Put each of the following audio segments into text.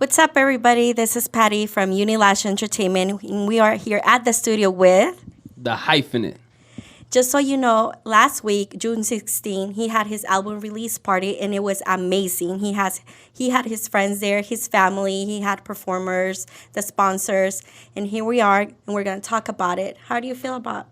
What's up, everybody? This is Patty from Unilash Entertainment. And we are here at the studio with. The Hyphenate. Just so you know, last week, June 16, he had his album release party, and it was amazing. He had his friends there, his family, he had performers, the sponsors, and here we are, and we're gonna talk about it. How do you feel about?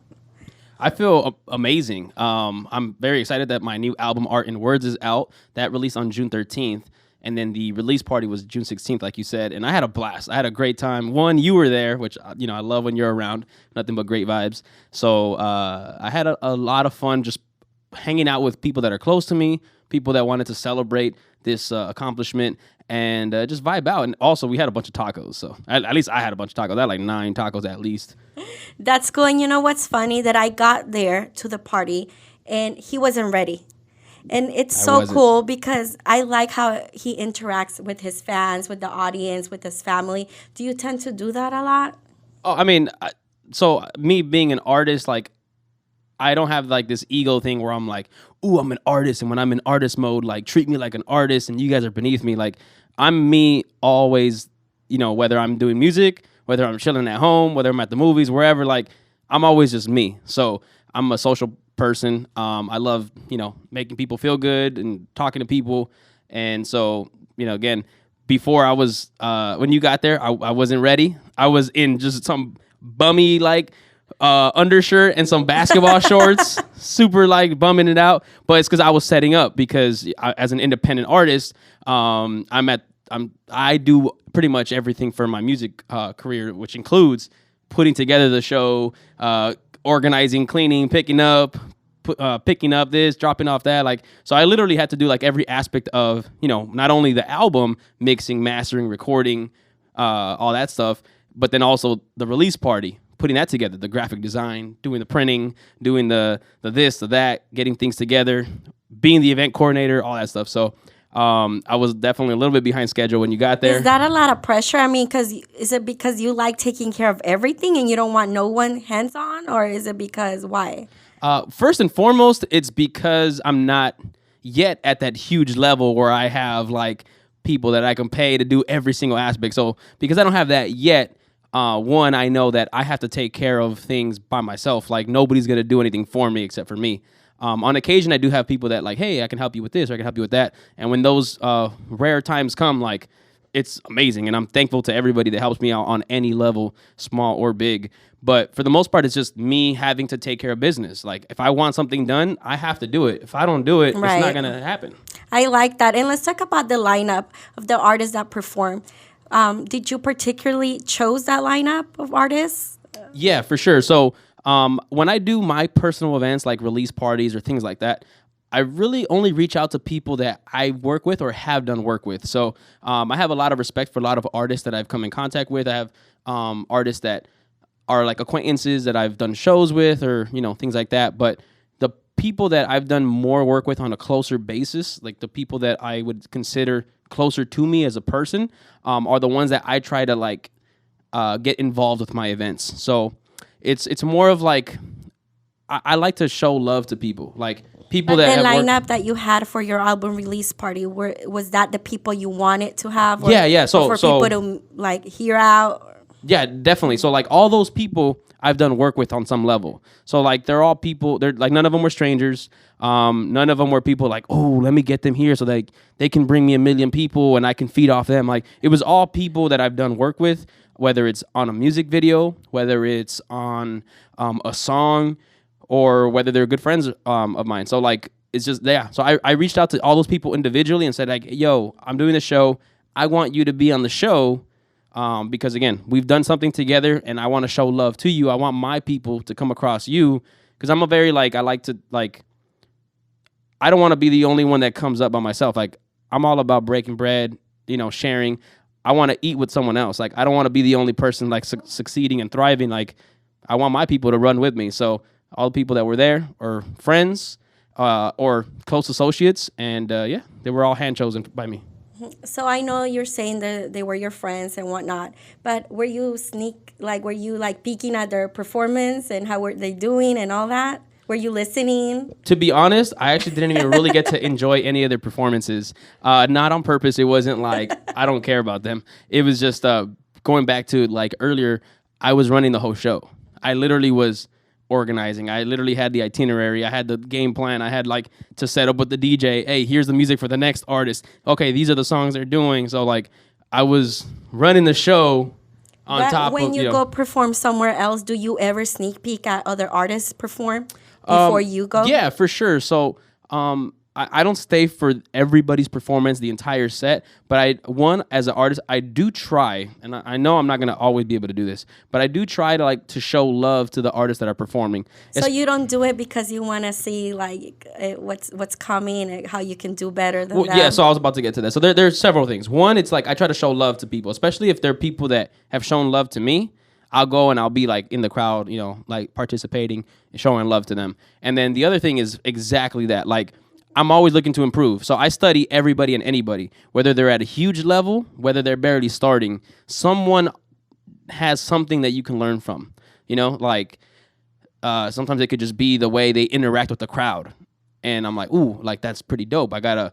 I feel amazing. I'm very excited that my new album, Art in Words, is out. That released on June 13th. And then the release party was June 16th, like you said. And I had a blast. I had a great time. One, you were there, which, I love when you're around. Nothing but great vibes. So I had a lot of fun just hanging out with people that are close to me, people that wanted to celebrate this accomplishment and just vibe out. And also, we had a bunch of tacos. So at least I had a bunch of tacos. I had like 9 tacos at least. That's cool. And you know what's funny? That I got there to the party, and he wasn't ready. And it's so cool because I like how he interacts with his fans, with the audience, with his family. Do you tend to do that a lot? Oh, I mean, so me being an artist, like, I don't have like this ego thing where I'm like, ooh, I'm an artist. And when I'm in artist mode, like, treat me like an artist and you guys are beneath me. Like, I'm me always, whether I'm doing music, whether I'm chilling at home, whether I'm at the movies, wherever, like, I'm always just me. So I'm a social person. I love, making people feel good and talking to people. And so, again, before I was, when you got there, I wasn't ready. I was in just some bummy, like, undershirt and some basketball shorts, super, like, bumming it out. But it's because I was setting up because as an independent artist, I do pretty much everything for my music career, which includes putting together the show, organizing, cleaning, picking up this, dropping off that. Like, so I literally had to do like every aspect of, not only the album, mixing, mastering, recording, all that stuff, but then also the release party, putting that together, the graphic design, doing the printing, doing the this, the that, getting things together, being the event coordinator, all that stuff. So I was definitely a little bit behind schedule when you got there. Is that a lot of pressure? I mean, is it because you like taking care of everything and you don't want no one hands-on, or is it because why? First and foremost, it's because I'm not yet at that huge level where I have like people that I can pay to do every single aspect. So because I don't have that yet, one, I know that I have to take care of things by myself. Like, nobody's going to do anything for me except for me. On occasion, I do have people that like, hey, I can help you with this or I can help you with that. And when those rare times come, like, it's amazing. And I'm thankful to everybody that helps me out on any level, small or big. But for the most part, it's just me having to take care of business. Like, if I want something done, I have to do it. If I don't do it, It's not going to happen. I like that. And let's talk about the lineup of the artists that perform. Did you particularly chose that lineup of artists? Yeah, for sure. So when I do my personal events like release parties or things like that, I really only reach out to people that I work with or have done work with. So I have a lot of respect for a lot of artists that I've come in contact with. I have artists that are like acquaintances that I've done shows with or, things like that. But the people that I've done more work with on a closer basis, like the people that I would consider closer to me as a person, are the ones that I try to like get involved with my events. So it's more of like, I like to show love to people. Like, people that the lineup that you had for your album release party, was that the people you wanted to have? Or, yeah. So for people to like hear out. Yeah, definitely. So like all those people I've done work with on some level. So like they're all people. They're like, none of them were strangers. None of them were people like, oh, let me get them here so they can bring me 1 million people and I can feed off them. Like, it was all people that I've done work with, whether it's on a music video, whether it's on a song, or whether they're good friends of mine. So like, it's just, yeah. So I reached out to all those people individually and said like, yo, I'm doing the show. I want you to be on the show because, again, we've done something together and I want to show love to you. I want my people to come across you because I'm a very, like, I like to, like, I don't want to be the only one that comes up by myself. Like, I'm all about breaking bread, sharing. I want to eat with someone else. Like, I don't want to be the only person, like, succeeding and thriving. Like, I want my people to run with me. So all the people that were there are friends or close associates, and they were all hand chosen by me. So I know you're saying that they were your friends and whatnot, but were you peeking at their performance and how were they doing and all that? Were you listening? To be honest, I actually didn't even really get to enjoy any of their performances. Not on purpose. It wasn't like I don't care about them. It was just going back to like earlier, I was running the whole show. I literally was organizing. I literally had the itinerary. I had the game plan. I had like to set up with the DJ. Hey, here's the music for the next artist. Okay, these are the songs they're doing. So like I was running the show on top when of you go perform somewhere else, do you ever sneak peek at other artists perform before you go? Yeah, for sure. So I don't stay for everybody's performance, the entire set, but as an artist, I do try, and I know I'm not going to always be able to do this, but I do try to like to show love to the artists that are performing. So you don't do it because you want to see like what's coming and how you can do better than them? Yeah, so I was about to get to that. So there's several things. One, it's like I try to show love to people, especially if they're people that have shown love to me. I'll go and I'll be like in the crowd, you know, like participating and showing love to them. And then the other thing is exactly that. Like I'm always looking to improve. So I study everybody and anybody, whether they're at a huge level, whether they're barely starting. Someone has something that you can learn from, you know, like sometimes it could just be the way they interact with the crowd. And I'm like, ooh, like that's pretty dope. I got to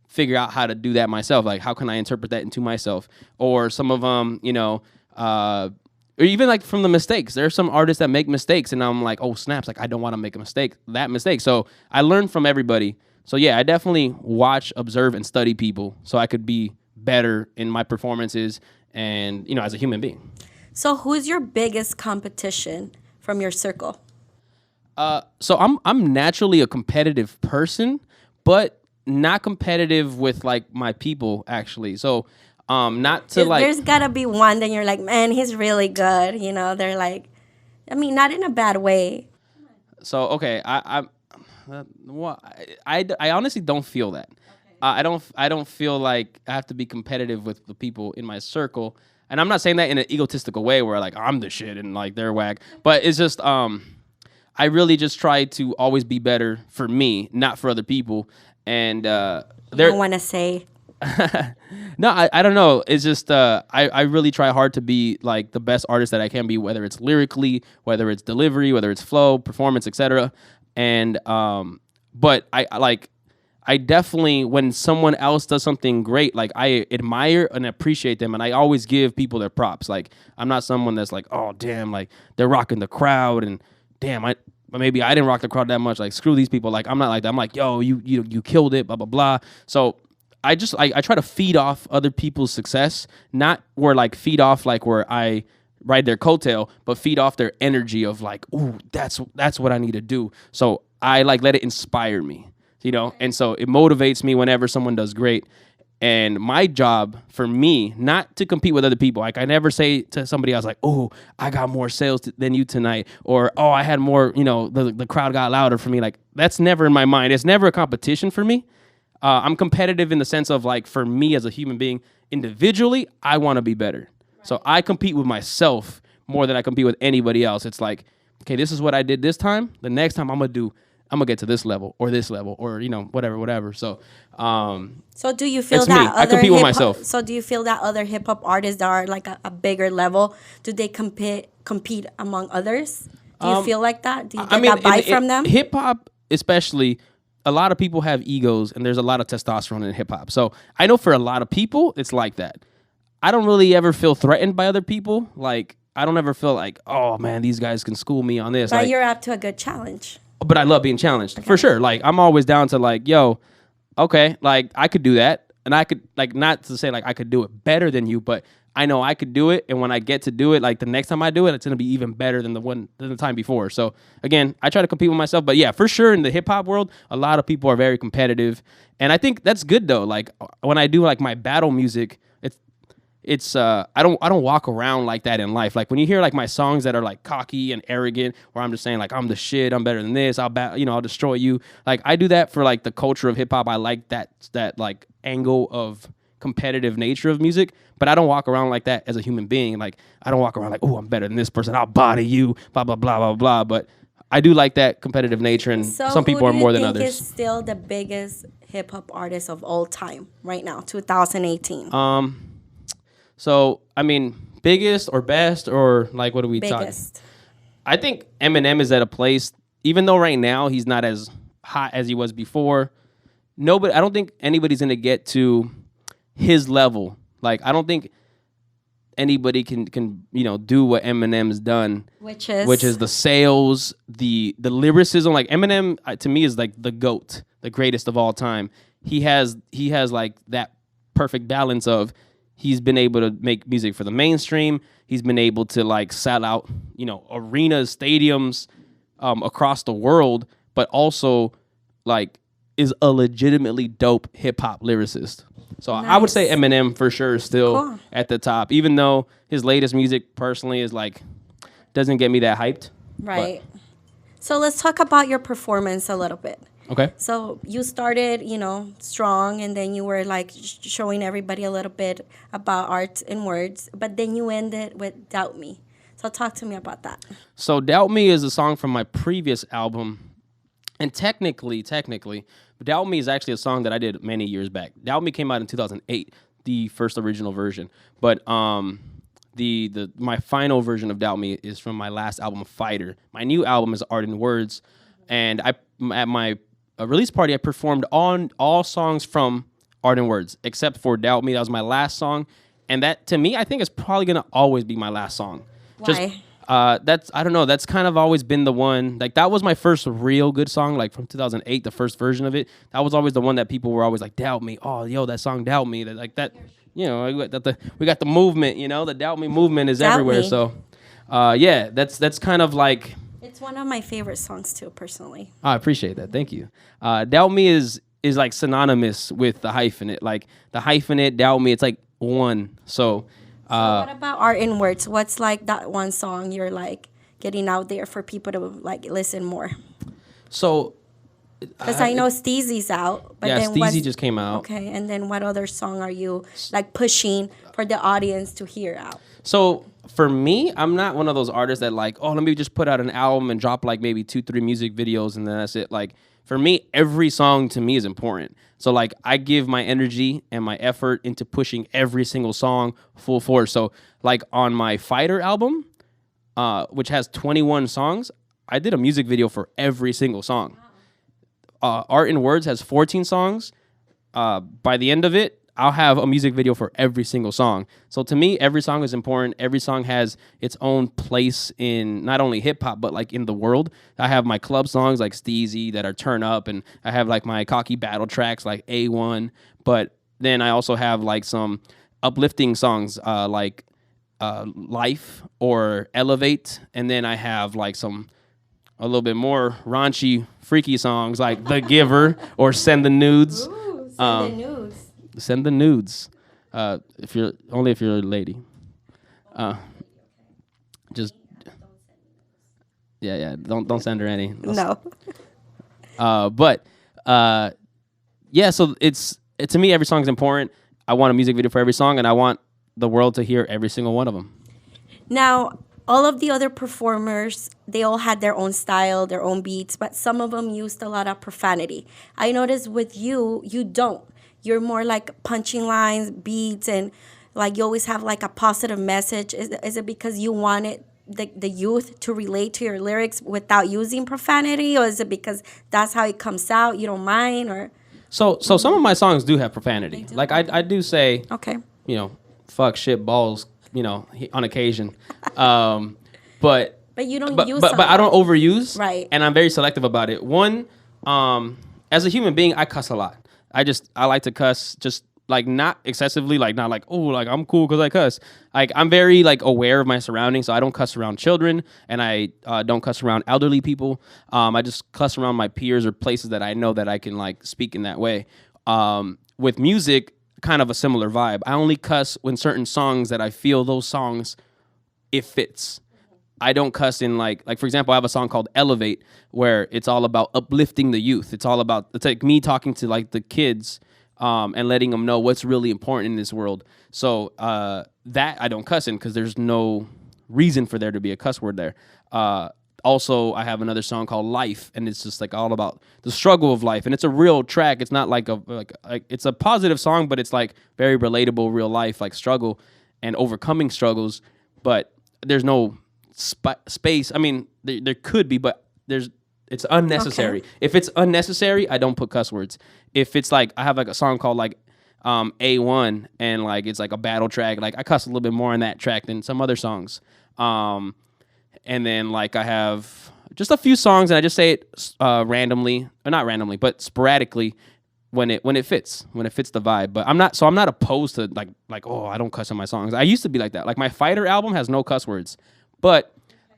figure out how to do that myself. Like how can I interpret that into myself? Or some of them, you know, or even like from the mistakes. There are some artists that make mistakes and I'm like, oh snaps, like I don't want to make that mistake. So I learn from everybody. So yeah, I definitely watch, observe, and study people so I could be better in my performances and, you know, as a human being. So who's your biggest competition from your circle? So I'm naturally a competitive person, but not competitive with like my people actually. So not to like. There's gotta be one that you're like, man, he's really good. You know, they're like, I mean, not in a bad way. So okay, I honestly don't feel that. Okay. I don't feel like I have to be competitive with the people in my circle, and I'm not saying that in an egotistical way where like I'm the shit and like they're whack. But it's just I really just try to always be better for me, not for other people. And I don't want to say. No, I don't know. It's just I really try hard to be like the best artist that I can be, whether it's lyrically, whether it's delivery, whether it's flow, performance, etc. And but I definitely, when someone else does something great, like I admire and appreciate them, and I always give people their props. Like I'm not someone that's like, oh damn, like they're rocking the crowd, and damn, maybe I didn't rock the crowd that much. Like screw these people. Like I'm not like that. I'm like, yo, you killed it, blah blah blah. So I try to feed off other people's success, not where like feed off like where I ride their coattail, but feed off their energy of like, ooh, that's what I need to do. So I like let it inspire me, you know, and so it motivates me whenever someone does great. And my job for me, not to compete with other people. Like I never say to somebody else like, oh, I got more sales than you tonight, or oh, I had more, you know, the crowd got louder for me. Like that's never in my mind. It's never a competition for me. I'm competitive in the sense of like for me as a human being, individually, I want to be better. Right. So I compete with myself more than I compete with anybody else. It's like, okay, this is what I did this time. The next time I'm gonna get to this level, or you know, whatever. So do you feel that I compete with myself. So do you feel that other hip hop artists that are like a bigger level, do they compete among others? Do you feel like that? Do you get that vibe from them? Hip hop, especially. A lot of people have egos, and there's a lot of testosterone in hip hop. So I know for a lot of people, it's like that. I don't really ever feel threatened by other people. Like I don't ever feel like, oh man, these guys can school me on this. But like, you're up to a good challenge. But I love being challenged for sure. Like I'm always down to like, yo, okay, like I could do that, and I could like not to say like I could do it better than you, but I know I could do it, and when I get to do it, like the next time I do it, it's gonna be even better than the time before. So again, I try to compete with myself, but yeah, for sure in the hip hop world, a lot of people are very competitive, and I think that's good though. Like when I do like my battle music, it's I don't walk around like that in life. Like when you hear like my songs that are like cocky and arrogant, where I'm just saying like I'm the shit, I'm better than this, I'll destroy you. Like I do that for like the culture of hip hop. I like that like angle of competitive nature of music, but I don't walk around like that as a human being. Like I don't walk around like, oh, I'm better than this person, I'll body you, blah blah blah blah blah. But I do like that competitive nature, and some people are more than others. So who do you think is still the biggest hip hop artist of all time right now, 2018? So I mean, biggest or best, or like what are we talking? Biggest. I think Eminem is at a place even though right now he's not as hot as he was before, I don't think anybody's gonna get to his level. Like I don't think anybody can do what Eminem's done, which is the sales, the lyricism. Like Eminem to me is like the GOAT, the greatest of all time. He has like that perfect balance of he's been able to make music for the mainstream. He's been able to like sell out arenas, stadiums across the world, but also like is a legitimately dope hip hop lyricist. So I would say Eminem for sure is still at the top, even though his latest music personally is like doesn't get me that hyped. Right. But. So let's talk about your performance a little bit. Okay. So you started, strong, and then you were like showing everybody a little bit about art and words, but then you ended with Doubt Me. So talk to me about that. So Doubt Me is a song from my previous album. And technically, Doubt Me is actually a song that I did many years back. Doubt Me came out in 2008, the first original version. But my final version of Doubt Me is from my last album, Fighter. My new album is Art and Words. And at my release party, I performed on all songs from Art and Words, except for Doubt Me. That was my last song. And that, to me, I think is probably going to always be my last song. Why? I don't know. That's kind of always been the one. Like that was my first real good song, like from 2008, the first version of it. That was always the one that people were always like, "Doubt Me." Oh, yo, that song, "Doubt Me." That like that. We got the movement. The Doubt Me movement is Doubt everywhere. Me. So, that's kind of like. It's one of my favorite songs too, personally. I appreciate that. Thank you. Doubt Me is like synonymous with the Hyphenate. Like the Hyphenate, Doubt Me. It's like one. So what about Art and Words? What's like that one song you're like getting out there for people to like listen more? So, because I know Steezy's out, but then Steezy just came out. Okay, and then what other song are you like pushing for the audience to hear out? So for me, I'm not one of those artists that like, oh, let me just put out an album and drop like maybe 2-3 music videos and then that's it. Like for me, every song to me is important. So like I give my energy and my effort into pushing every single song full force. So like on my Fighter album, which has 21 songs, I did a music video for every single song. Art and Words has 14 songs. By the end of it, I'll have a music video for every single song. So to me, every song is important. Every song has its own place in not only hip hop, but like in the world. I have my club songs like Steezy that are turn up, and I have like my cocky battle tracks like A1. But then I also have like some uplifting songs like Life or Elevate. And then I have like a little bit more raunchy, freaky songs like The Giver or Send the Nudes. Ooh, Send the Nudes. Send the nudes, if you're a lady. Just don't send her any. No. So it's to me every song is important. I want a music video for every song, and I want the world to hear every single one of them. Now, all of the other performers, they all had their own style, their own beats, but some of them used a lot of profanity. I noticed with you don't. You're more like punching lines, beats, and like you always have like a positive message. Is it because you wanted the youth to relate to your lyrics without using profanity, or is it because that's how it comes out? You don't mind, or? So some of my songs do have profanity. Like I do say, okay, fuck, shit, balls, on occasion, but you don't use. But I don't overuse, right? And I'm very selective about it. One, as a human being, I cuss a lot. I like to cuss, just like not excessively, like not like, oh, like I'm cool because I cuss. Like I'm very like aware of my surroundings, so I don't cuss around children, and I don't cuss around elderly people. I just cuss around my peers or places that I know that I can like speak in that way. With music, kind of a similar vibe. I only cuss when certain songs that I feel those songs, it fits. I don't cuss in like for example, I have a song called Elevate where it's all about uplifting the youth. It's like me talking to like the kids and letting them know what's really important in this world. So that I don't cuss in because there's no reason for there to be a cuss word there. Also, I have another song called Life, and it's just like all about the struggle of life. And it's a real track. It's not like it's a positive song, but it's like very relatable, real life, like struggle and overcoming struggles. But there's no space. I mean, there could be, but it's It's unnecessary. Okay. If it's unnecessary, I don't put cuss words. If it's like I have like a song called like A1 and like it's like a battle track, like I cuss a little bit more on that track than some other songs. And then like I have just a few songs and I just say it randomly, or not randomly, but sporadically when it fits the vibe. But I'm not opposed to like oh, I don't cuss in my songs. I used to be like that. Like my Fighter album has no cuss words. But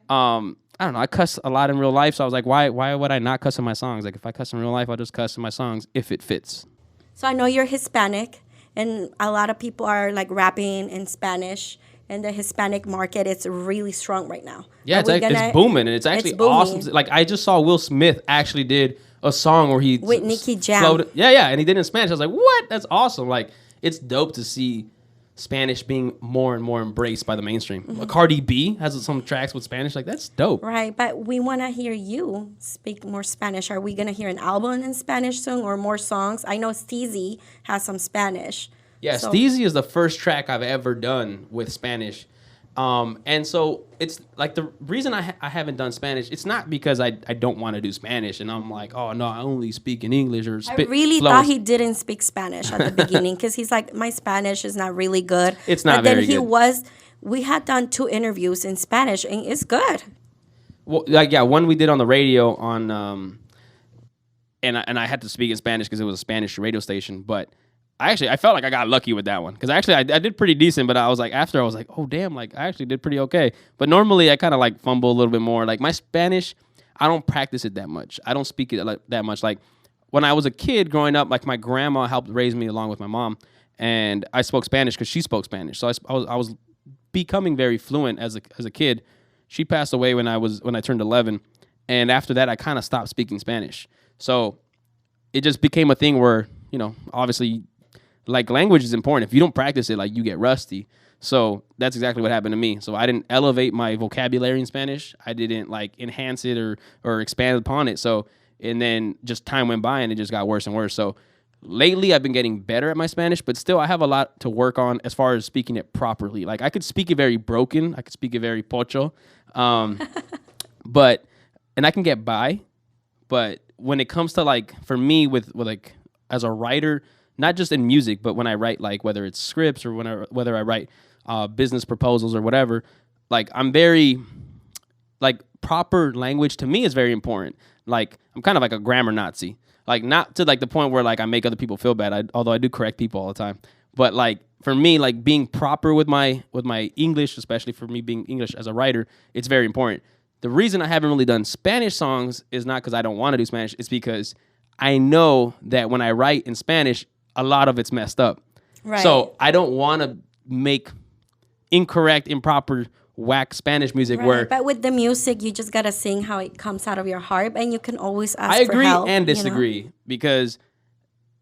I don't know. I cuss a lot in real life, so I was like, why would I not cuss in my songs? Like, if I cuss in real life, I'll just cuss in my songs if it fits. So I know you're Hispanic, and a lot of people are like rapping in Spanish, and the Hispanic market is really strong right now. Yeah, it's booming, and it's actually awesome. Like, I just saw Will Smith actually did a song where he with Nicky Jam. Yeah, and he did it in Spanish. I was like, what? That's awesome. Like, it's dope to see Spanish being more and more embraced by the mainstream. Mm-hmm. Cardi B has some tracks with Spanish. Like, that's dope. Right, but we want to hear you speak more Spanish. Are we going to hear an album in Spanish soon or more songs? I know Steezy has some Spanish. Yeah, so. Steezy is the first track I've ever done with Spanish. And so it's like the reason I haven't done Spanish, it's not because I don't want to do Spanish and I'm like, oh no, I only speak in English or I really thought he didn't speak Spanish at the beginning because he's like, my Spanish is not really good. It's not very good. But then we had done 2 interviews in Spanish and it's good. Well, like, yeah, one we did on the radio on, and I had to speak in Spanish because it was a Spanish radio station, but I felt like I got lucky with that one because actually I did pretty decent, but I was like, oh damn, like I actually did pretty okay. But normally I kind of like fumble a little bit more. Like my Spanish, I don't practice it that much. I don't speak it like that much. Like when I was a kid growing up, like my grandma helped raise me along with my mom, and I spoke Spanish because she spoke Spanish. So I was becoming very fluent as a kid. She passed away when I turned 11, and after that I kind of stopped speaking Spanish. So it just became a thing where, you know, obviously, like, language is important. If you don't practice it, like, you get rusty. So that's exactly what happened to me. So I didn't elevate my vocabulary in Spanish. I didn't, like, enhance it or expand upon it. So, and then just time went by and it just got worse and worse. So lately I've been getting better at my Spanish, but still I have a lot to work on as far as speaking it properly. Like, I could speak it very broken. I could speak it very pocho. And I can get by. But when it comes to, like, for me with like, as a writer, not just in music, but when I write, like, whether it's scripts or whether I write business proposals or whatever, like, I'm very, like, proper language to me is very important. Like, I'm kind of like a grammar Nazi. Like, not to, like, the point where, like, I make other people feel bad, although I do correct people all the time. But, like, for me, like, being proper with my English, especially for me being English as a writer, it's very important. The reason I haven't really done Spanish songs is not because I don't want to do Spanish. It's because I know that when I write in Spanish, a lot of it's messed up. Right. So I don't want to make incorrect, improper, whack Spanish music where... But with the music, you just got to sing how it comes out of your heart, and you can always ask for help. I agree and disagree, because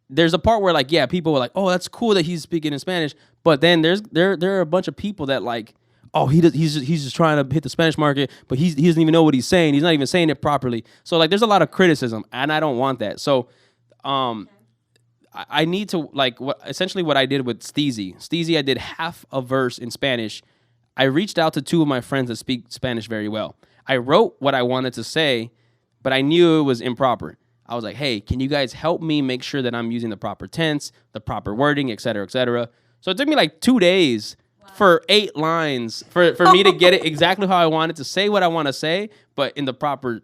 there's a part where, like, yeah, people are like, oh, that's cool that he's speaking in Spanish, but then there are a bunch of people that, like, oh, he's just trying to hit the Spanish market, but he doesn't even know what he's saying. He's not even saying it properly. So, like, there's a lot of criticism, and I don't want that. So, I need to, like, essentially what I did with Steezy. Steezy, I did half a verse in Spanish. I reached out to 2 of my friends that speak Spanish very well. I wrote what I wanted to say, but I knew it was improper. I was like, hey, can you guys help me make sure that I'm using the proper tense, the proper wording, et cetera, et cetera. So it took me like 2 days for 8 lines for me to get it exactly how I wanted to say what I want to say, but in the proper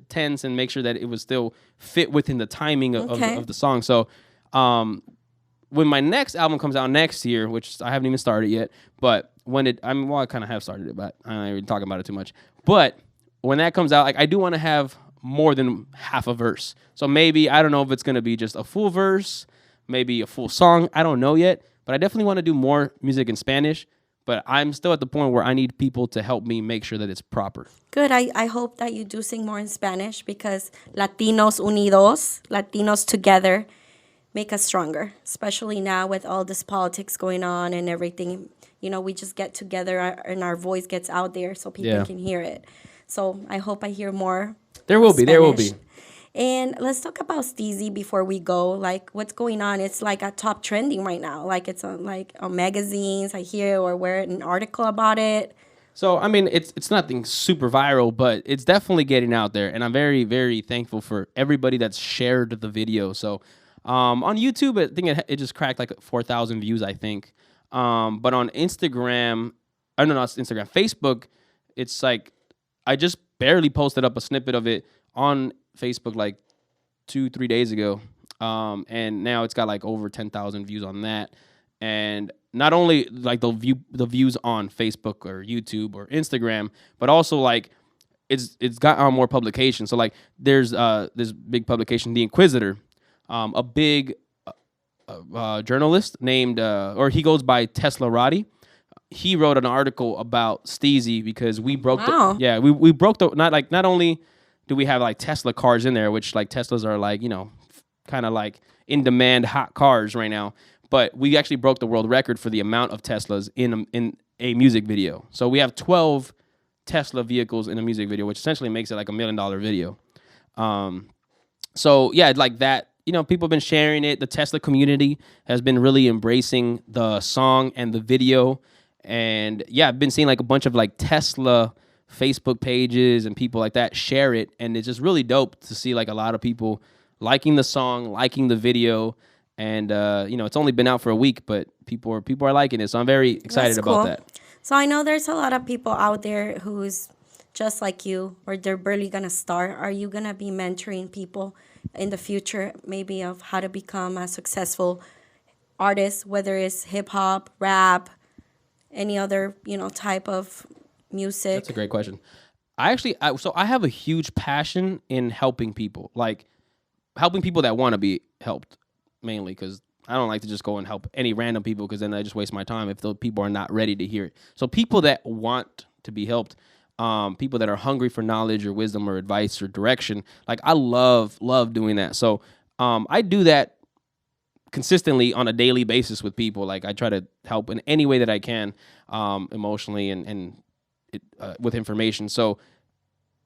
tense and make sure that it was still fit within the timing of the song. So when my next album comes out next year, which I haven't even started yet, but when I kind of have started it, but I'm not even talking about it too much. But when that comes out, like, I do want to have more than half a verse. So maybe, I don't know if it's going to be just a full verse, maybe a full song. I don't know yet, but I definitely want to do more music in Spanish. But I'm still at the point where I need people to help me make sure that it's proper. Good. I hope that you do sing more in Spanish, because Latinos unidos, Latinos together, make us stronger, especially now with all this politics going on and everything. You know, we just get together and our voice gets out there so people can hear it. So I hope I hear more. There will be. And let's talk about Steezy before we go. Like, what's going on? It's like a top trending right now. Like, it's on magazines, I hear, or read an article about it. So I mean, it's nothing super viral, but it's definitely getting out there, and I'm very very thankful for everybody that's shared the video. So on YouTube, I think it just cracked like 4,000 views, I think. But on Instagram, I don't know, not Instagram, Facebook, it's like I just barely posted up a snippet of it on Facebook like 2-3 days ago, and now it's got like over 10,000 views on that. And not only like the views on Facebook or YouTube or Instagram, but also like it's got on more publications. So like there's this big publication, The Inquisitor, a big journalist named or he goes by Tesla Roddy. He wrote an article about Steezy because we broke Wow. we broke the not only do we have like Tesla cars in there, which like Teslas are like, you know, kind of like in demand hot cars right now, but we actually broke the world record for the amount of Teslas in a music video. So we have 12 Tesla vehicles in a music video, which essentially makes it like $1 million video. So yeah, like that, you know, people have been sharing it. The Tesla community has been really embracing the song and the video. And yeah, I've been seeing like a bunch of like Tesla Facebook pages and people like that share it. And it's just really dope to see like a lot of people liking the song, liking the video. And, you know, it's only been out for a week, but people are liking it. So I'm very excited That's cool. about that. So I know there's a lot of people out there who's just like you, or they're barely gonna start. Are you gonna be mentoring people in the future, maybe of how to become a successful artist, whether it's hip hop, rap, any other, you know, type of music? That's a great question. So I have a huge passion in helping people, like helping people that want to be helped, mainly because I don't like to just go and help any random people because then I just waste my time if those people are not ready to hear it. So people that want to be helped, people that are hungry for knowledge or wisdom or advice or direction, like I love doing that. So I do that consistently on a daily basis with people. Like I try to help in any way that I can, emotionally and with information. So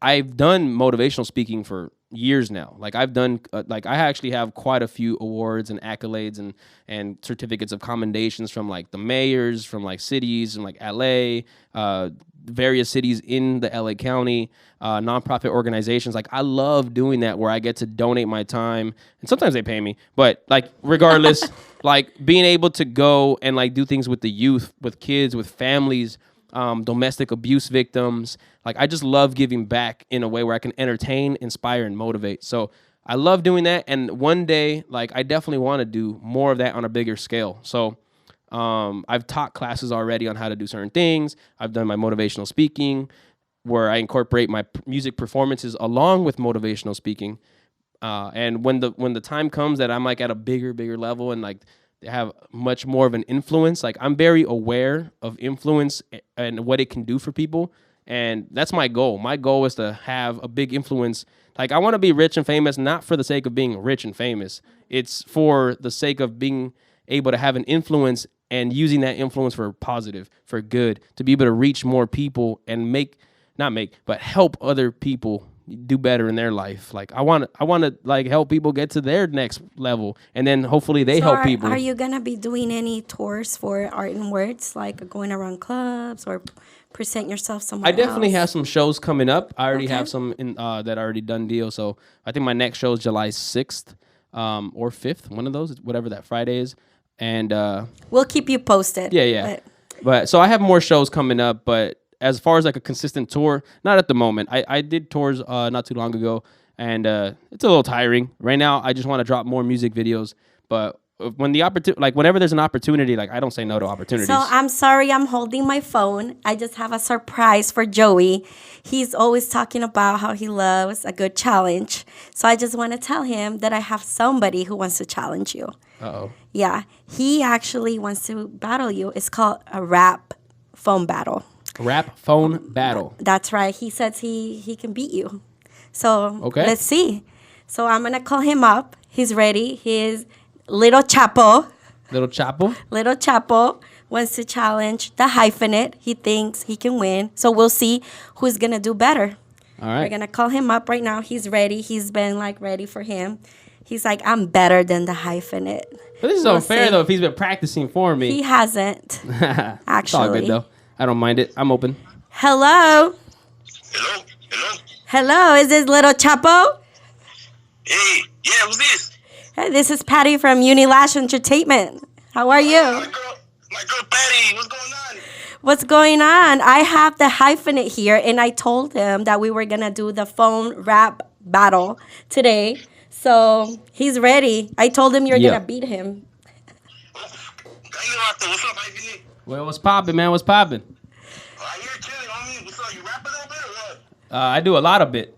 I've done motivational speaking for years now. Like I've done, like I actually have quite a few awards and accolades and certificates of commendations from like the mayors, from like cities and like LA, various cities in the LA County, nonprofit organizations. Like I love doing that where I get to donate my time and sometimes they pay me, but like regardless, like being able to go and like do things with the youth, with kids, with families, domestic abuse victims. Like I just love giving back in a way where I can entertain, inspire, and motivate. So I love doing that. And one day, like I definitely want to do more of that on a bigger scale. So I've taught classes already on how to do certain things. I've done my motivational speaking where I incorporate my music performances along with motivational speaking. And when the time comes that I'm like at a bigger level and like have much more of an influence, like I'm very aware of influence and what it can do for people. And that's my goal. My goal is to have a big influence. Like I want to be rich and famous, not for the sake of being rich and famous. It's for the sake of being able to have an influence and using that influence for positive, for good, to be able to reach more people and help other people do better in their life. Like I want to like help people get to their next level, and then hopefully they help people. Are you gonna be doing any tours for Art and Words, like going around clubs or present yourself somewhere I definitely else? have some shows coming up. I already have some in that already done deal. So I think my next show is July 6th or 5th, one of those, whatever that Friday is. And we'll keep you posted. Yeah. But so I have more shows coming up, but as far as like a consistent tour, not at the moment. I did tours not too long ago, and it's a little tiring. Right now, I just want to drop more music videos. But when the opportunity, like whenever there's an opportunity, like I don't say no to opportunities. So I'm sorry, I'm holding my phone. I just have a surprise for Joey. He's always talking about how he loves a good challenge. So I just want to tell him that I have somebody who wants to challenge you. Uh-oh. Yeah, he actually wants to battle you. It's called a rap phone battle. Rap phone battle. That's right. He says he can beat you. So okay. Let's see. So I'm going to call him up. He's ready. He's Little Chapo. Little Chapo? Little Chapo wants to challenge the Hyphenate. He thinks he can win. So we'll see who's going to do better. All right. We're going to call him up right now. He's ready. He's been like ready for him. He's like, I'm better than the Hyphenate. But this is unfair though if he's been practicing for me. He hasn't. Actually. It's all good though. I don't mind it. I'm open. Hello. Hello? Hello? Hello. Is this Little Chapo? Hey, yeah, who's this? Hey, this is Patty from Unilash Entertainment. How are My you? girl Patty, what's going on? What's going on? I have the Hyphenate here, and I told him that we were going to do the phone rap battle today. So he's ready. I told him you're Yeah. going to beat him. What's up, Hyphenate? Well, what's poppin', man? What's poppin'? I hear chilling, homie. What's up? You rap a little bit or what? I do a lot of it.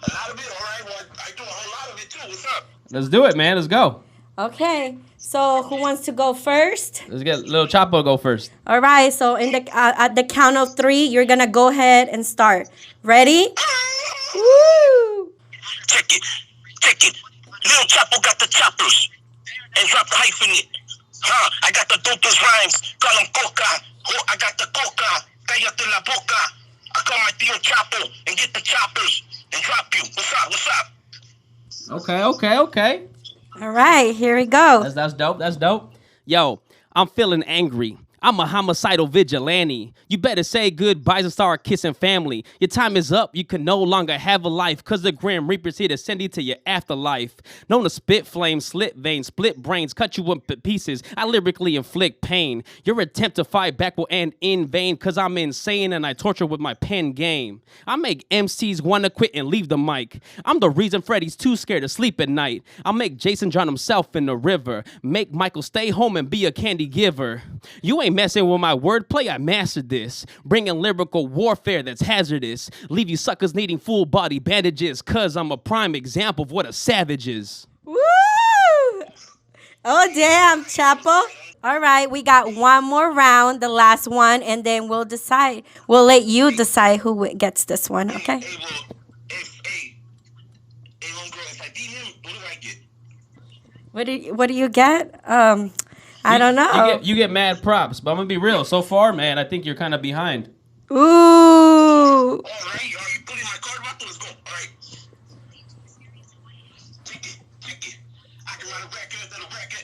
A lot of it? All right, well, I do a whole lot of it too. What's up? Let's do it, man. Let's go. Okay. So who wants to go first? Let's get Little Chapo to go first. All right. So in the at the count of 3, you're going to go ahead and start. Ready? Woo! Check it. Lil Chapo got the choppers and drop the hyphenate. I got the dopest rhymes. Call them coca. Oh, I got the coca. Cállate la boca. I call my Tío Chapo and get the choppers and drop you. What's up? Okay. All right. Here we go. That's dope. Yo, I'm feeling angry. I'm a homicidal vigilante. You better say goodbyes and start kissing family. Your time is up. You can no longer have a life, cause the Grim Reaper's here to send you to your afterlife. Known to spit flames, slit veins, split brains, cut you in pieces. I lyrically inflict pain. Your attempt to fight back will end in vain, cause I'm insane and I torture with my pen game. I make MCs wanna quit and leave the mic. I'm the reason Freddy's too scared to sleep at night. I'll make Jason drown himself in the river. Make Michael stay home and be a candy giver. You ain't messing with my wordplay, I mastered this. Bringing lyrical warfare that's hazardous. Leave you suckers needing full body bandages, cause I'm a prime example of what a savage is. Woo! Oh, damn, Chapo. All right, we got one more round, the last one, and then we'll decide. We'll let you decide who gets this one, okay? Hey, well, homegirl, if I beat him, what do I get? What do you get? I don't know. You get mad props, but I'm gonna be real. So far, man, I think you're kind of behind. Ooh. All right, are you pulling my card out? Let's go. All right. Check it. I can write a record,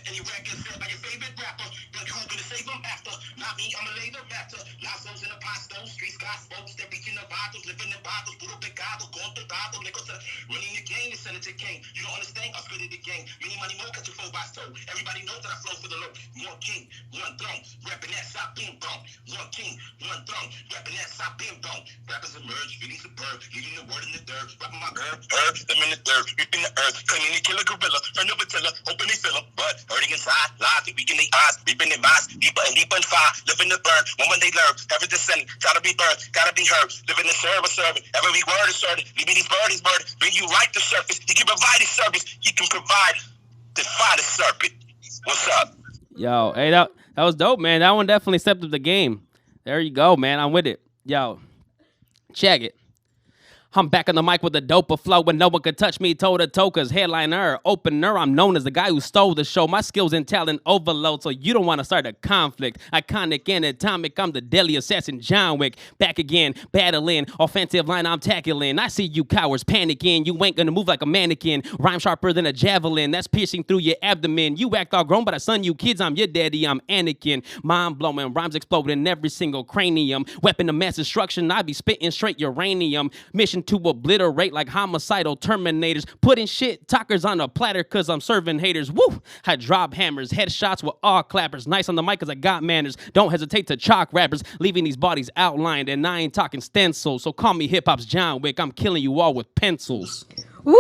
any record said by your favorite rapper, but who gonna save them after? Not me, I'm a later raptor. Lassos in the pasto, streets got folks that reaching the bottles, living in bottles, puro pecado, contado, running the game, it's Senator King. You don't understand? I'm good at the game. Many money more, catch your phone by toe. Everybody knows that I flow for the low. One king, one throne, rapping that side beam bone. One king, one throne, rapping that side beam bone. Rappers emerge, feeling superb, leaving the word in the dirt. Rapping my herb, them in the dirt, ripping the earth, cutting the killer gorilla, turn over tiller, hoping they feel them, but hurting inside, lies, they weaken their eyes, reaping their minds, deeper and deeper in fire, living the burn, when they learn, every descent, gotta be burned, gotta be heard, living the serving, every word is certain, leaving these burdens burden, bring you right to surface, he can provide his service, he can provide the finest serpent. What's up? Yo, hey, that was dope, man. That one definitely stepped up the game. There you go, man. I'm with it. Yo, check it. I'm back on the mic with a doper flow when no one could touch me toe to toe, cause headliner, opener, I'm known as the guy who stole the show. My skills and talent overload, so you don't want to start a conflict. Iconic and atomic, I'm the deadly assassin John Wick. Back again, battling, offensive line I'm tackling. I see you cowards panicking, you ain't gonna move like a mannequin. Rhyme sharper than a javelin, that's piercing through your abdomen. You act all grown, but I son you kids, I'm your daddy, I'm Anakin. Mind blowing, rhymes exploding every single cranium. Weapon of mass destruction, I be spitting straight uranium. Mission to obliterate like homicidal terminators. Putting shit talkers on a platter cause I'm serving haters. Woo! I drop hammers, headshots with all clappers. Nice on the mic cause I got manners. Don't hesitate to chalk rappers, leaving these bodies outlined. And I ain't talking stencils, so call me hip-hop's John Wick. I'm killing you all with pencils. Woo!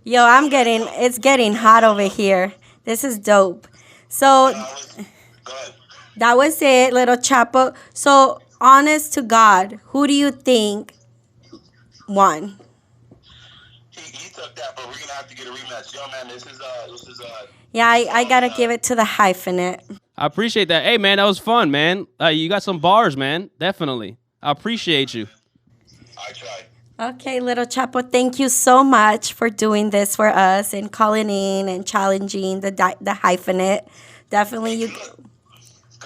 Yo, it's getting hot over here. This is dope. So that was it, Little Chapo. So honest to God, who do you think won? He took that, but we're gonna have to get a rematch. Yo, man, this is Yeah, I gotta give it to the Hyphenate. I appreciate that. Hey, man, that was fun, man. You got some bars, man. Definitely. I appreciate you. I tried. Okay, Little Chapo, thank you so much for doing this for us and calling in and challenging the Hyphenate. Definitely you. Good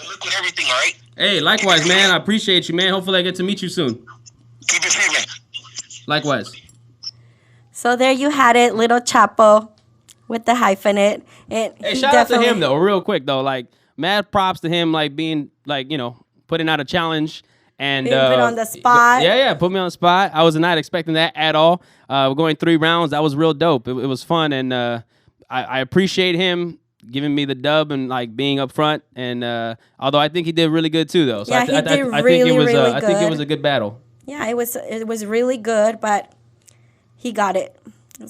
luck with everything, all right? Hey, likewise, man. I appreciate you, man. Hopefully I get to meet you soon. Keep it free, man. Likewise. So there you had it, Little Chapo with the Hyphenate. And Hey, shout out to him, though, real quick, though. Like, mad props to him, like, being, like, you know, putting out a challenge And Being put on the spot. Yeah, put me on the spot. I was not expecting that at all. We're going 3 rounds. That was real dope. It was fun, and I appreciate him giving me the dub and like being up front. And although I think he did really good too, though. So Yeah, I he did think it really, was really I think it good. was a good battle. Yeah, it was really good, but he got it.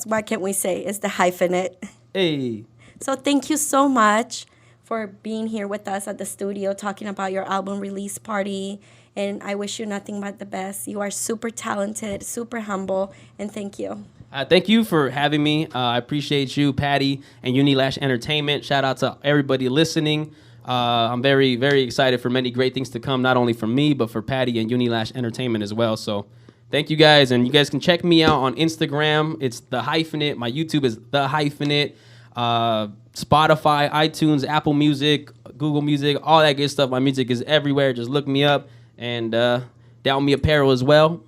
What can we say? It's the hyphenate. Hey. So thank you so much for being here with us at the studio talking about your album release party. And I wish you nothing but the best. You are super talented, super humble, and thank you. Thank you for having me. I appreciate you, Patty, and Unilash Entertainment. Shout out to everybody listening. I'm very, very excited for many great things to come, not only from me, but for Patty and Unilash Entertainment as well. So thank you guys. And you guys can check me out on Instagram. It's The Hyphenate. My YouTube is The Hyphenate. Spotify, iTunes, Apple Music, Google Music, all that good stuff. My music is everywhere. Just look me up, and Down Me Apparel as well.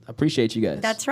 I appreciate you guys. That's right.